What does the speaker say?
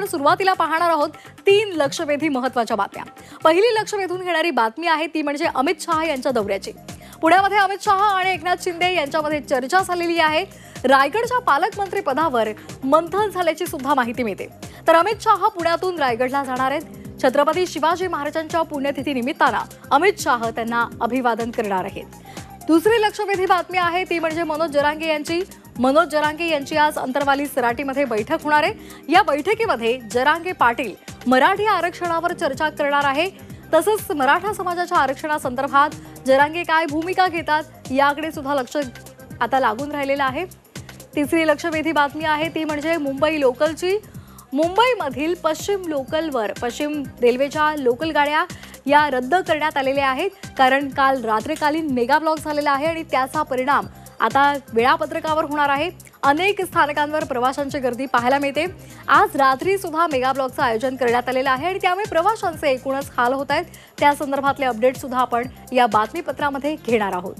सुरुवातीला पाहणार आहोत 3 लक्षवेधी महत्त्वाच्या बातम्या। पहिली लक्ष वेधून घेणारी बातमी आहे ती म्हणजे अमित शहा यांच्या दौऱ्याची। पुण्यामध्ये अमित शहा आणि एकनाथ शिंदे यांच्यामध्ये चर्चा झालेली आहे। रायगडच्या पालकमंत्री पदावर मंथन झाल्याची सुद्धा माहिती मिळते। तर अमित शहा पुण्यातून रायगडला जाणार आहेत। छत्रपती शिवाजी महाराजांच्या पुण्यतिथी निमित्तानं अमित शहा त्यांना अभिवादन करणार आहेत। दुसरी लक्षवेधी बातमी आहे ती म्हणजे मनोज जरांगे यांची आज अंतरवाली सराटीमध्ये बैठक होणार आहे। या बैठकीमध्ये जरांगे पाटील मराठी आरक्षणावर चर्चा करणार आहे। तसंच मराठा समाजाच्या आरक्षणासंदर्भात जरांगे काय भूमिका घेतात याकडे सुद्धा लक्ष आता लागून राहिलेलं आहे। तिसरी लक्षवेधी बातमी आहे ती म्हणजे मुंबई लोकलची। मुंबईमधील पश्चिम रेल्वेच्या लोकल गाड्या या रद्द करण्यात आलेल्या आहेत, कारण काल रात्रीकालीन मेगा ब्लॉक झालेला आहे आणि त्याचा परिणाम आता वेळापत्रकावर होणार आहे। अनेक स्थानकांवर प्रवाशांची गर्दी पाहायला मिळते। आज रात्री सुद्धा मेगा ब्लॉकचं आयोजन करण्यात आलेलं आहे आणि त्यामुळे प्रवाशांचे एकूणच हाल होत आहेत। त्या संदर्भातले अपडेट सुद्धा आपण या बातमीपत्रामध्ये घेणार आहोत।